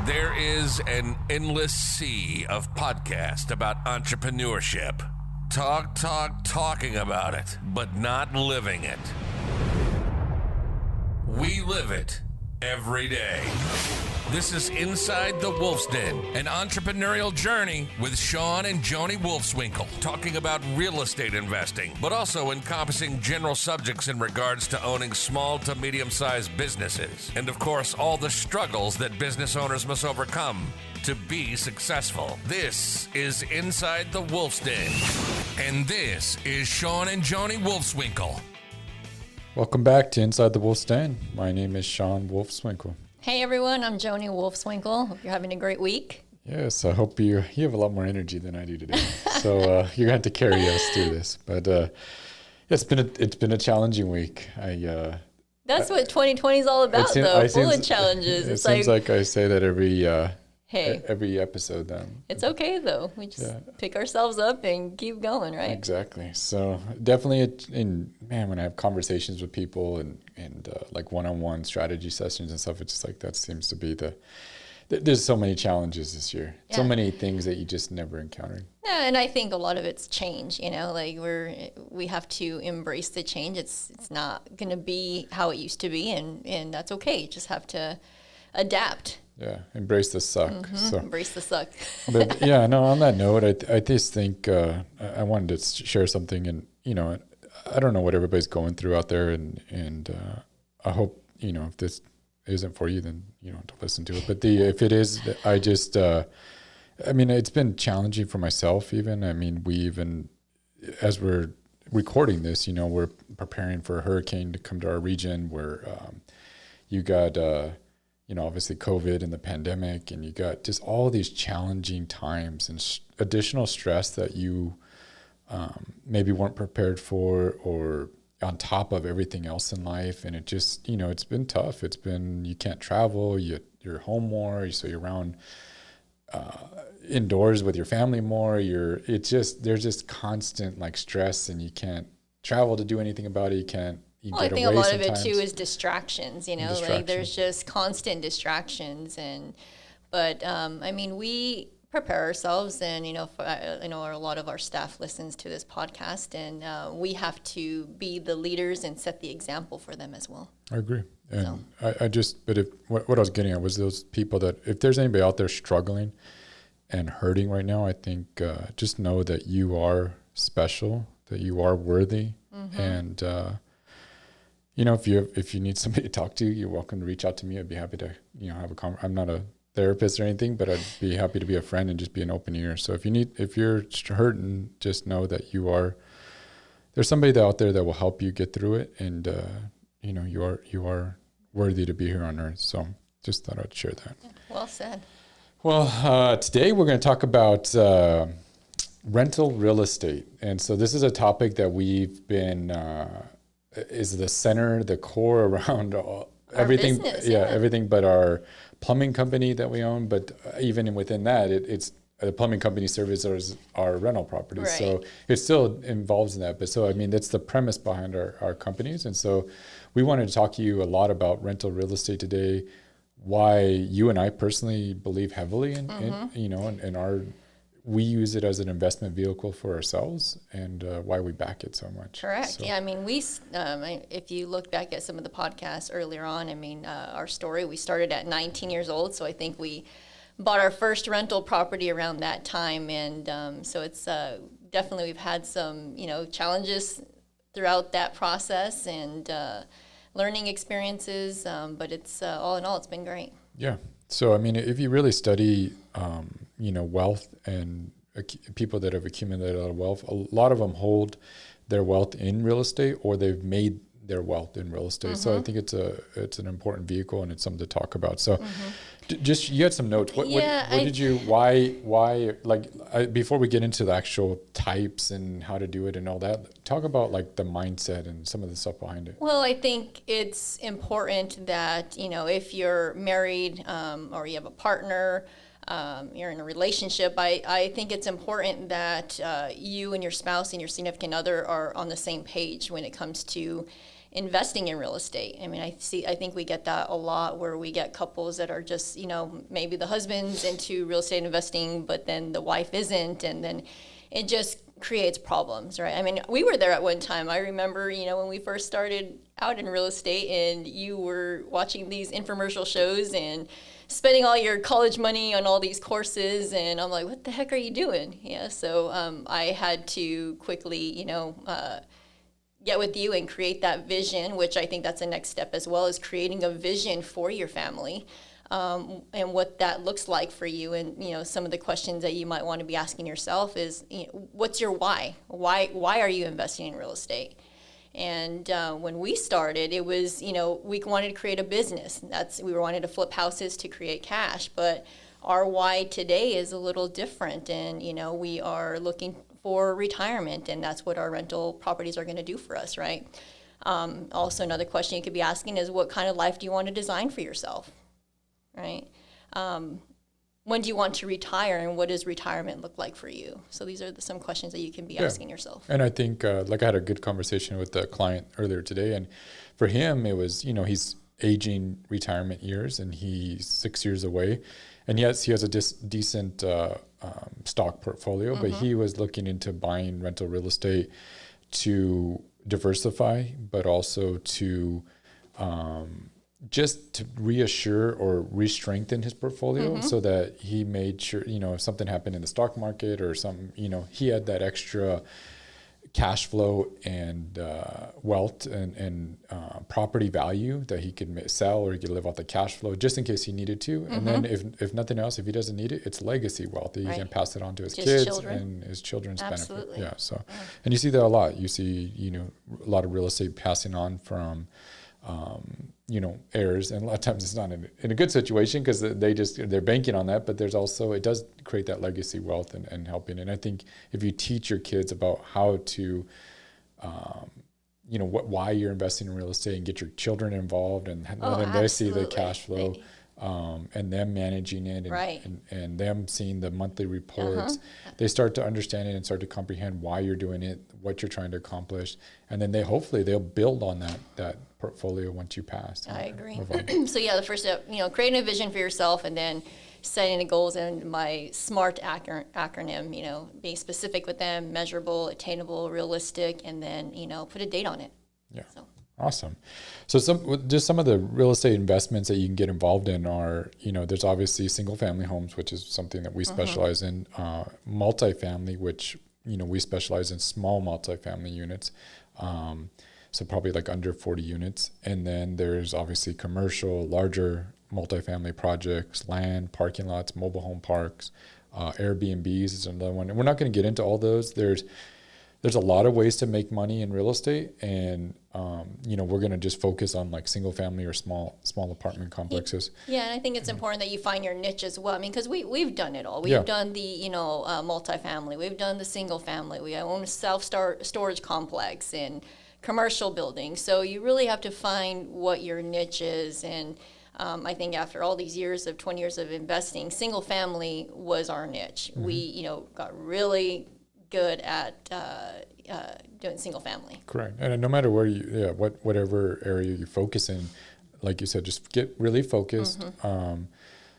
There is an endless sea of podcasts about entrepreneurship. Talking about it, but not living it. We live it every day. This is Inside the Wolf's Den, an entrepreneurial journey with Shawn and Joni Wolfswinkle, talking about real estate investing, but also encompassing general subjects in regards to owning small to medium-sized businesses. And of course, all the struggles that business owners must overcome to be successful. This is Inside the Wolf's Den, and this is Shawn and Joni Wolfswinkle. Welcome back to Inside the Wolf's Den. My name is Shawn Wolfswinkle. Hey everyone, I'm Joni Wolfswinkle. Hope you're having a great week. Yes, I hope you have a lot more energy than I do today. So you're going to have to carry us through this. But it's been a challenging week. That's what 2020 is all about, full of challenges. It seems like I say that every episode. It's okay though. We just pick ourselves up and keep going, right? Exactly. So definitely, when I have conversations with people and like one-on-one strategy sessions and stuff, it's just like that seems to be there's so many challenges this year. Yeah. So many things that you just never encountered. Yeah, and I think a lot of it's change, like we have to embrace the change. It's not going to be how it used to be, and that's okay. You just have to adapt. Yeah, embrace the suck. Mm-hmm. So. Embrace the suck. But on that note, I just think I wanted to share something, and I don't know what everybody's going through out there, and I hope if this isn't for you, then you don't have to listen to it. But if it is, I just it's been challenging for myself. Even as we're recording this, we're preparing for a hurricane to come to our region, where you got. Obviously COVID and the pandemic, and you got just all these challenging times and additional stress that you maybe weren't prepared for, or on top of everything else in life. And it just, it's been tough. It's been, you can't travel, you're home more, so you're around indoors with your family more. There's just constant like stress, and you can't travel to do anything about it. You can't. I think a lot of it too is distractions, like there's just constant distractions. But we prepare ourselves, and, I know a lot of our staff listens to this podcast, and we have to be the leaders and set the example for them as well. I agree. And what I was getting at was those people that, if there's anybody out there struggling and hurting right now, I think just know that you are special, that you are worthy. Mm-hmm. And, if you need somebody to talk to, you're welcome to reach out to me. I'd be happy to, have a I'm not a therapist or anything, but I'd be happy to be a friend and just be an open ear. So if you're hurting, just know that there's somebody out there that will help you get through it. And, you are worthy to be here on earth. So just thought I'd share that. Yeah, well said. Well, today we're going to talk about, rental real estate. And so this is a topic that we've been, is the core around everything. Business, Everything but our plumbing company that we own. But even within that, it's the plumbing company services our rental properties. Right. So it still involves in that. But so, that's the premise behind our companies. And so we wanted to talk to you a lot about rental real estate today, why you and I personally believe heavily in our, we use it as an investment vehicle for ourselves, and why we back it so much. Correct. So. Yeah, if you look back at some of the podcasts earlier on, our story, we started at 19 years old, so I think we bought our first rental property around that time, and so it's definitely, we've had some, challenges throughout that process, and learning experiences, but it's all in all, it's been great. Yeah. So, if you really study, wealth and people that have accumulated a lot of wealth, a lot of them hold their wealth in real estate, or they've made their wealth in real estate. Mm-hmm. So I think it's an important vehicle, and it's something to talk about. So just, you had some notes. What did you, why, before we get into the actual types and how to do it and all that, talk about like the mindset and some of the stuff behind it. Well, I think it's important that, if you're married, or you have a partner, you're in a relationship, I think it's important that you and your spouse and your significant other are on the same page when it comes to investing in real estate. I mean, I think we get that a lot, where we get couples that are just, maybe the husband's into real estate investing, but then the wife isn't, and then it just creates problems, right? I mean, we were there at one time. I remember, when we first started out in real estate, and you were watching these infomercial shows and spending all your college money on all these courses, and I'm like, what the heck are you doing? Yeah, so I had to quickly, get with you and create that vision, which I think that's the next step as well, is creating a vision for your family, and what that looks like for you. And, some of the questions that you might want to be asking yourself is, what's your why? Why are you investing in real estate? And when we started, it was, we wanted to create a business. We wanted to flip houses to create cash, but our why today is a little different. And, we are looking for retirement, and that's what our rental properties are going to do for us, right? Also, another question you could be asking is, what kind of life do you want to design for yourself, right? When do you want to retire, and what does retirement look like for you? So these are some questions that you can be asking yourself. And I think, I had a good conversation with the client earlier today, and for him, it was, he's aging retirement years, and he's 6 years away. And yes, he has a decent stock portfolio, but he was looking into buying rental real estate to diversify, but also to just to reassure or re-strengthen his portfolio, so that he made sure, if something happened in the stock market or something, he had that extra cash flow and wealth and property value that he could sell, or he could live off the cash flow just in case he needed to. And then if nothing else, if he doesn't need it, it's legacy wealth that he can pass it on to his kids and his children's benefit. Yeah. So, and you see that a lot. You see, a lot of real estate passing on from, heirs, and a lot of times it's not in a good situation, because they're banking on that, but there's also, it does create that legacy wealth and helping. And I think if you teach your kids about how to, why you're investing in real estate, and get your children involved, and letting them see the cash flow, and them managing it, and them seeing the monthly reports, they start to understand it and start to comprehend why you're doing it, what you're trying to accomplish, and then they'll build on that portfolio once you pass. I agree. So the first step, creating a vision for yourself, and then setting the goals, and my SMART acronym, being specific with them, measurable, attainable, realistic, and then, put a date on it. Yeah. So. Awesome. So some of the real estate investments that you can get involved in are, there's obviously single family homes, which is something that we specialize in, multifamily, which, we specialize in small multifamily units. So probably like under 40 units. And then there's obviously commercial, larger multifamily projects, land, parking lots, mobile home parks, Airbnbs is another one. And we're not going to get into all those. There's a lot of ways to make money in real estate, and we're going to just focus on like single family or small apartment complexes. Yeah, and I think it's important that you find your niche as well. I mean, because we've done it all. We've done the multifamily. We've done the single family. We own a self-storage complex and commercial buildings. So you really have to find what your niche is. And I think after all these years of 20 years of investing, single family was our niche. We got really good at doing single family. Correct. And no matter where whatever area you focus in, like you said, just get really focused,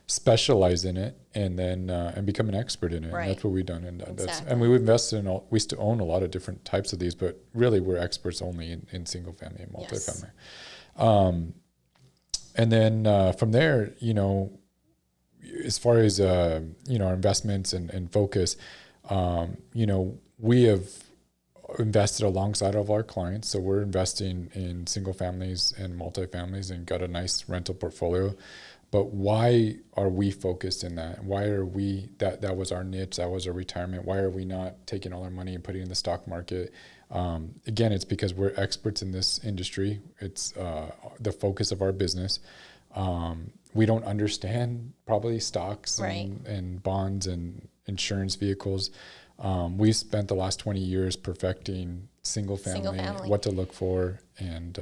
specialize in it, and then and become an expert in it. Right. And that's what we've done. And and we invested in we still own a lot of different types of these, but really we're experts only in single family and multifamily. Yes. And then from there, as far as our investments and focus, we have invested alongside of our clients. So we're investing in single families and multifamilies and got a nice rental portfolio. But why are we focused in that? Why are we, that was our niche, that was our retirement. Why are we not taking all our money and putting it in the stock market? Again, it's because we're experts in this industry. It's the focus of our business. We don't understand probably stocks and bonds and insurance vehicles. We spent the last 20 years perfecting single family, what to look for, and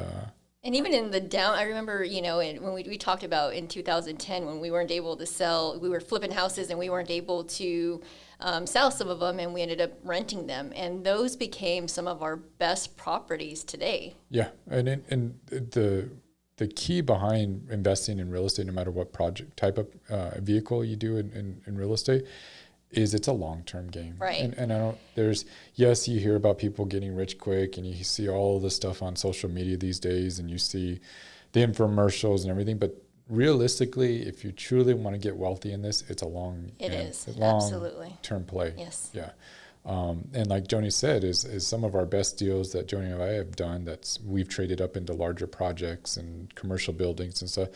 And even in the down, I remember, when we talked about in 2010 when we weren't able to sell, we were flipping houses and we weren't able to sell some of them, and we ended up renting them. And those became some of our best properties today. Yeah, and the key behind investing in real estate, no matter what project type of vehicle you do in real estate, is it's a long-term game. Right. And I don't, yes, you hear about people getting rich quick, and you see all this stuff on social media these days, and you see the infomercials and everything, but realistically, if you truly want to get wealthy in this, it's a long-term play. Yes. Yeah. And like Joni said, is some of our best deals that Joni and I have done, we've traded up into larger projects and commercial buildings and stuff.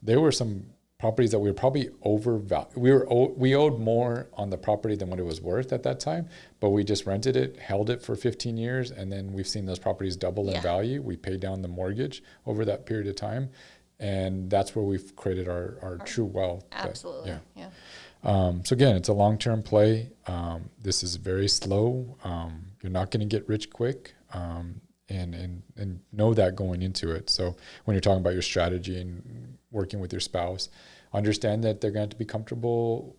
There were some properties that we were probably overvalued. We owed more on the property than what it was worth at that time, but we just rented it, held it for 15 years, and then we've seen those properties double in value. We paid down the mortgage over that period of time, and that's where we've created our true wealth. Absolutely. Yeah. So again, it's a long-term play. This is very slow. You're not going to get rich quick, and know that going into it. So when you're talking about your strategy and working with your spouse, understand that they're going to be comfortable,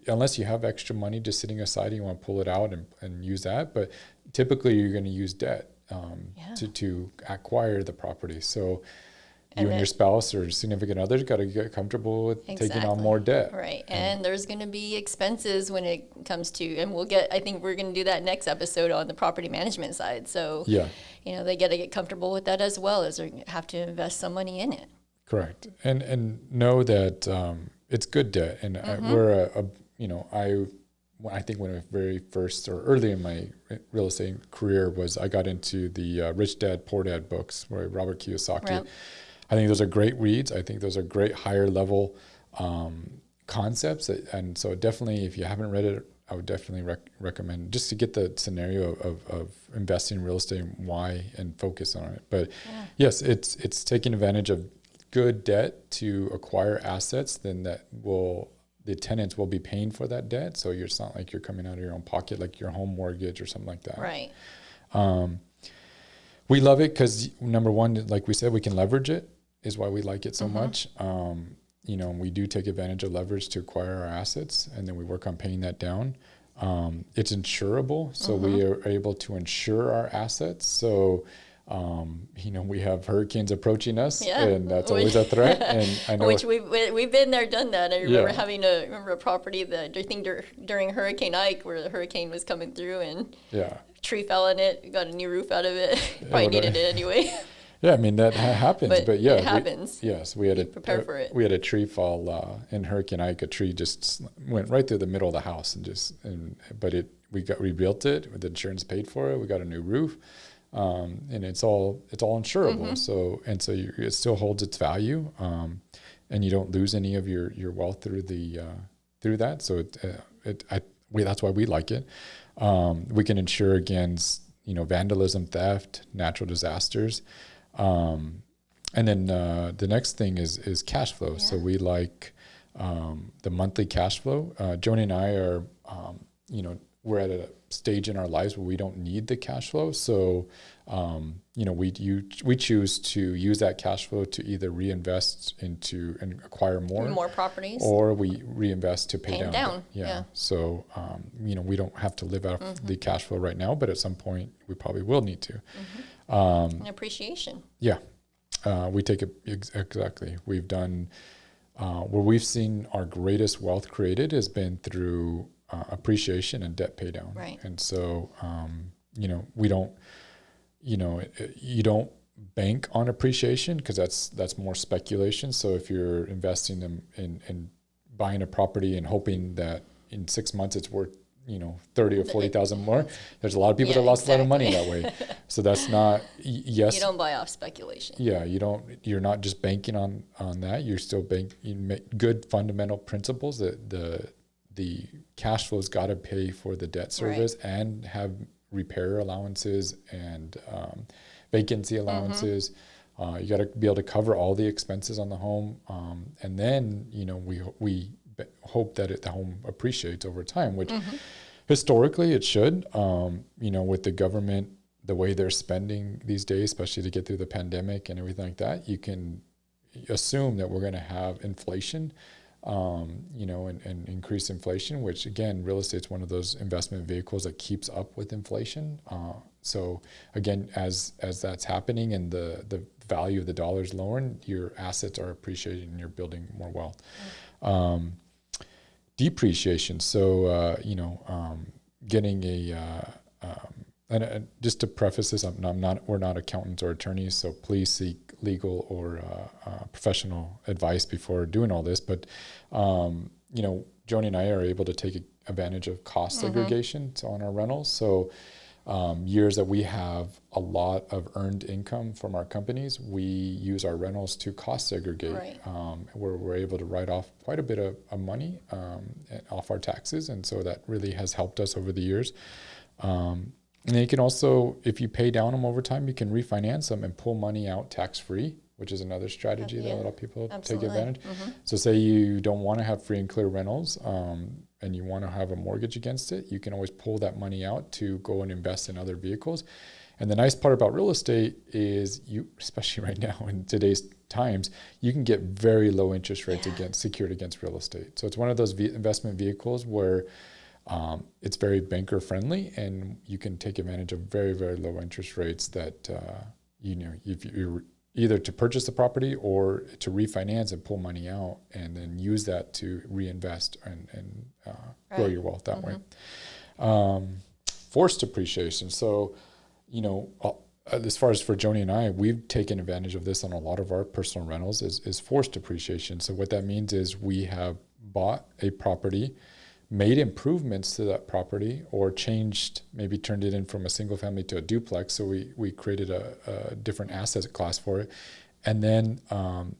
unless you have extra money just sitting aside and you want to pull it out and use that. But typically you're going to use debt to acquire the property. So you and your spouse or significant others got to get comfortable with taking on more debt. Right. And there's going to be expenses when it comes to, and I think we're going to do that next episode on the property management side. So, they got to get comfortable with that as well, as they have to invest some money in it. Correct. And know that it's good debt. And I think when I very first or early in my real estate career I got into the Rich Dad, Poor Dad books by Robert Kiyosaki. Right. I think those are great reads. I think those are great higher level concepts. And so definitely, if you haven't read it, I would definitely recommend, just to get the scenario of investing in real estate and why, and focus on it. But yes, it's taking advantage of good debt to acquire assets, then the tenants will be paying for that debt. So it's not like you're coming out of your own pocket, like your home mortgage or something like that. Right. We love it because, number one, like we said, we can leverage it, is why we like it so much. We do take advantage of leverage to acquire our assets, and then we work on paying that down. It's insurable, so we are able to insure our assets. So, we have hurricanes approaching us, and that's always a threat. And I know which we've been there, done that. I remember having a property that I think during Hurricane Ike, where the hurricane was coming through, and a tree fell in it. We got a new roof out of it. Probably needed it anyway. Yeah, I mean that happens, but it happens. We had prepare for it. We had a tree fall in Hurricane Ike. A tree just went right through the middle of the house, we rebuilt it. The insurance paid for it. We got a new roof, and it's all insurable. So it still holds its value, and you don't lose any of your wealth through that. So that's why we like it. We can insure against vandalism, theft, natural disasters. And then the next thing is cash flow. Yeah. So we like the monthly cash flow. Joni and I are, we're at a stage in our lives where we don't need the cash flow. So, we choose to use that cash flow to either reinvest into and acquire more properties, or we reinvest to pay down. Yeah. So, we don't have to live off the cash flow right now, but at some point we probably will need to. And appreciation. Yeah. We take it exactly. We've done where we've seen our greatest wealth created has been through appreciation and debt pay down. Right. And so, we don't, you don't bank on appreciation because that's more speculation. So if you're investing in buying a property and hoping that in 6 months it's worth, 30 or 40,000 more, there's a lot of people that lost a lot of money that way. So that's not, yes. You don't buy off speculation. Yeah. You're not just banking on that. You're still you make good fundamental principles that the cash flow's got to pay for the debt service and have repair allowances and vacancy allowances. You got to be able to cover all the expenses on the home. And then, we hope that the home appreciates over time, which historically it should, with the government the way they're spending these days, especially to get through the pandemic and everything like that, you can assume that we're going to have inflation, and increased inflation, which again, real estate's one of those investment vehicles that keeps up with inflation. So again, as that's happening and the value of the dollar is lowering, your assets are appreciating and you're building more wealth. Depreciation. So, getting and just to preface this, we're not accountants or attorneys, so please seek legal or professional advice before doing all this. But, Joni and I are able to take advantage of cost segregation on our rentals. So years that we have a lot of earned income from our companies, we use our rentals to cost segregate, right. Where we're able to write off quite a bit of money off our taxes. And so that really has helped us over the years. And then you can also, if you pay down them over time, you can refinance them and pull money out tax-free, which is another strategy that a lot of people take advantage. So say you don't want to have free and clear rentals, and you want to have a mortgage against it, you can always pull that money out to go and invest in other vehicles. And the nice part about real estate is especially right now in today's times, you can get very low interest rates secured against real estate. So it's one of those investment vehicles where it's very banker friendly, and you can take advantage of very, very low interest rates that, if you're either to purchase the property or to refinance and pull money out and then use that to reinvest and grow your wealth that way. Forced appreciation. So, as far as for Joni and I, we've taken advantage of this on a lot of our personal rentals is forced appreciation. So what that means is we have bought a property, made improvements to that property, or maybe turned it in from a single family to a duplex. So we created a different asset class for it, and then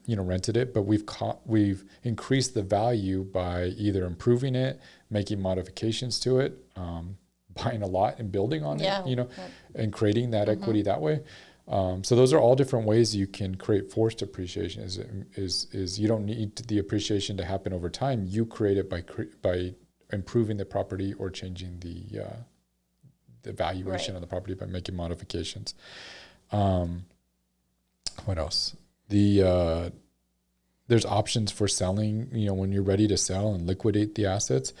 rented it. But we've increased the value by either improving it, making modifications to it, buying a lot and building on it, and creating that equity that way. So those are all different ways you can create forced appreciation. Is you don't need the appreciation to happen over time. You create it by improving the property or changing the valuation of the property by making modifications. What else? There's options for selling, when you're ready to sell and liquidate the assets.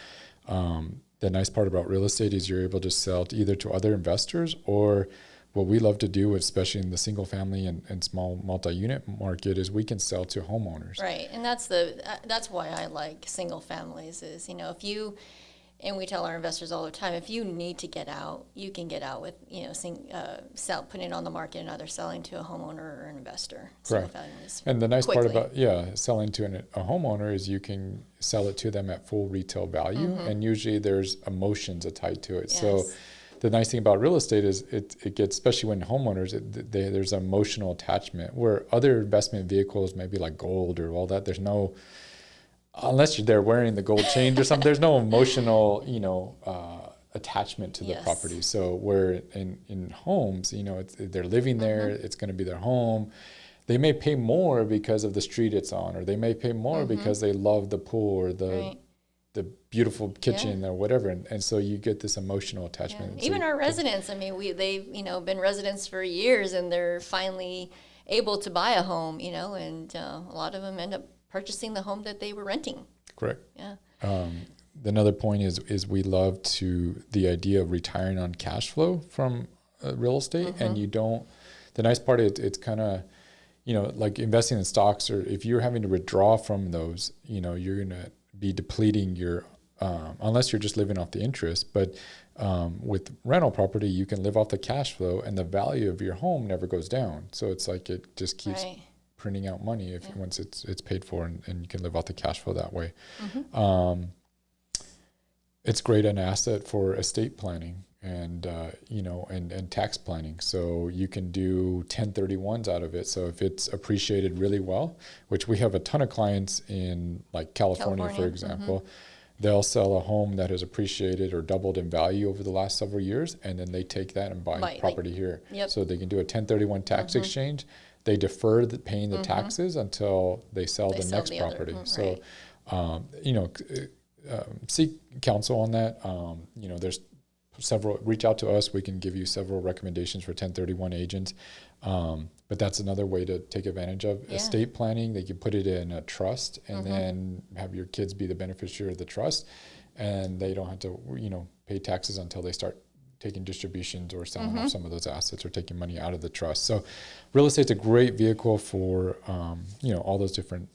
The nice part about real estate is you're able to sell either to other investors, or what we love to do, especially in the single family and small multi-unit market, is we can sell to homeowners. Right, and that's why I like single families is, and we tell our investors all the time, if you need to get out, you can get out with, putting it on the market and either selling to a homeowner or an investor. Correct. And the nice part about selling to a homeowner is you can sell it to them at full retail value, and usually there's emotions tied to it. Yes. So the nice thing about real estate is it gets, especially when homeowners, there's an emotional attachment, where other investment vehicles, maybe like gold or all that, there's no, unless they're wearing the gold chains or something, there's no emotional, attachment to the property. So where in homes, they're living there, it's going to be their home. They may pay more because of the street it's on, or they may pay more because they love the pool or the beautiful kitchen or whatever, and so you get this emotional attachment. Yeah. Even our residents, they've been residents for years, and they're finally able to buy a home, and a lot of them end up purchasing the home that they were renting. Correct. Yeah. Another point is we love the idea of retiring on cash flow from real estate, and the nice part is it's kind of, like investing in stocks, or if you're having to withdraw from those, you're going to be depleting your, unless you're just living off the interest. But with rental property, you can live off the cash flow, and the value of your home never goes down. So it's like it just keeps printing out money once it's paid for, and you can live off the cash flow that way. It's great an asset for estate planning and and tax planning. So you can do 1031s out of it. So if it's appreciated really well, which we have a ton of clients in like California. For example, they'll sell a home that has appreciated or doubled in value over the last several years, and then they take that and buy property here. So they can do a 1031 tax exchange. They defer paying the taxes until they sell the next property. So, seek counsel on that. There's reach out to us. We can give you several recommendations for 1031 agents. But that's another way to take advantage of estate planning. They can put it in a trust and then have your kids be the beneficiary of the trust, and they don't have to, pay taxes until they start taking distributions or selling off some of those assets or taking money out of the trust. So real estate's a great vehicle for, all those different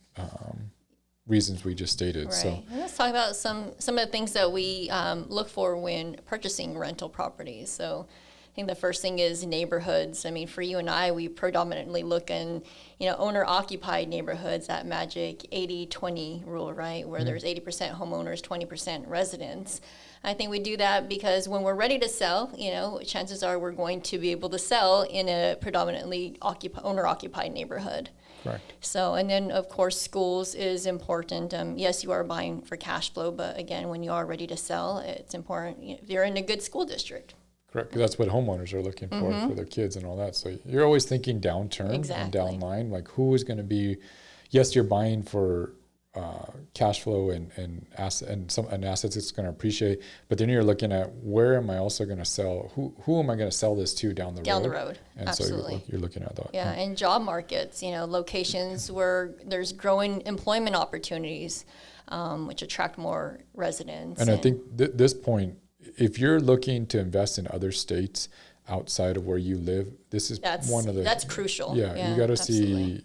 reasons we just stated. Right. So And let's talk about some of the things that we look for when purchasing rental properties. So I think the first thing is neighborhoods. I mean, for you and I, we predominantly look in, owner-occupied neighborhoods, that magic 80-20 rule, right? Where there's 80% homeowners, 20% residents. I think we do that because when we're ready to sell, chances are we're going to be able to sell in a predominantly owner-occupied neighborhood. correct. So, and then of course, schools is important. Yes, you are buying for cash flow, but again, when you are ready to sell, it's important if you're in a good school district. Correct. 'Cause that's what homeowners are looking for their kids and all that. So you're always thinking downturn and downline, like who is going to be, yes, you're buying for cash flow and assets that's going to appreciate, but then you're looking at where am I also going to sell? Who am I going to sell this to down the road? And Absolutely. so you're looking at that. Yeah, and job markets, locations where there's growing employment opportunities, which attract more residents. And I think this point, if you're looking to invest in other states outside of where you live, that's crucial. Yeah, you got to see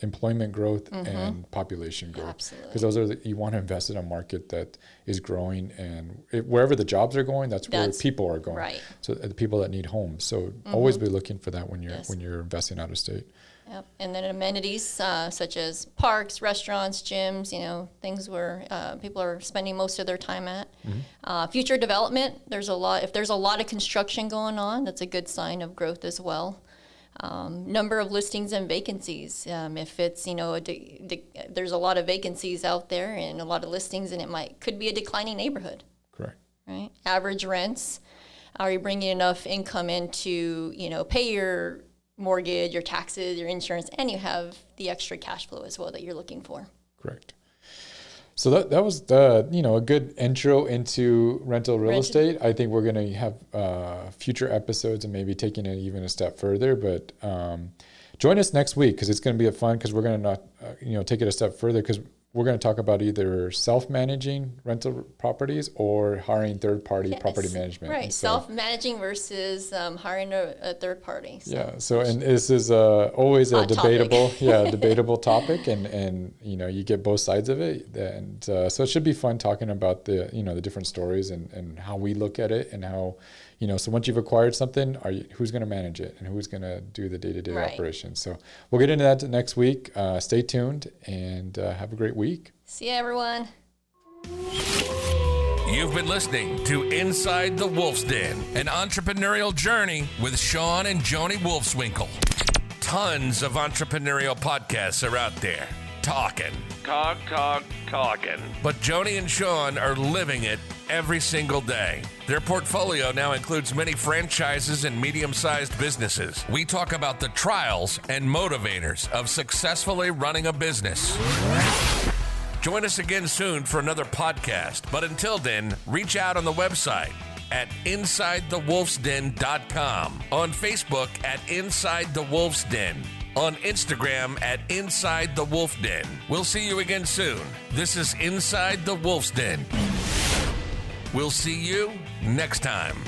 employment growth and population growth. Absolutely. Because those are you want to invest in a market that is growing, and wherever the jobs are going, that's where people are going. Right. So the people that need homes. So always be looking for that when you're investing out of state. Yep. And then amenities such as parks, restaurants, gyms, things where people are spending most of their time at. Future development, if there's a lot of construction going on, that's a good sign of growth as well. Number of listings and vacancies. If it's, there's a lot of vacancies out there and a lot of listings, and could be a declining neighborhood. Correct. Right. Average rents. Are you bringing enough income in to, pay your mortgage, your taxes, your insurance, and you have the extra cash flow as well that you're looking for. Correct. So that was a good intro into rental real estate. I think we're going to have future episodes and maybe taking it even a step further. But join us next week because it's going to be fun because we're going to take it a step further because we're going to talk about either self-managing rental properties or hiring third-party property management. Right, so, self-managing versus hiring a third party. So. Yeah, so and this is always a debatable topic, and you get both sides of it, and so it should be fun talking about the the different stories and how we look at it and how. So once you've acquired something, who's going to manage it and who's going to do the day-to-day operations? So we'll get into that next week. Stay tuned and have a great week. See you, everyone. You've been listening to Inside the Wolf's Den, an entrepreneurial journey with Shawn and Joni Wolfswinkle. Tons of entrepreneurial podcasts are out there. Talking. But Joni and Shawn are living it every single day. Their portfolio now includes many franchises and medium-sized businesses. We talk about the trials and motivators of successfully running a business. Join us again soon for another podcast. But until then, reach out on the website at InsideTheWolfsDen.com, on Facebook at Inside the Wolf's Den, on Instagram at Inside the Wolf Den. We'll see you again soon. This is Inside the Wolf's Den. We'll see you next time.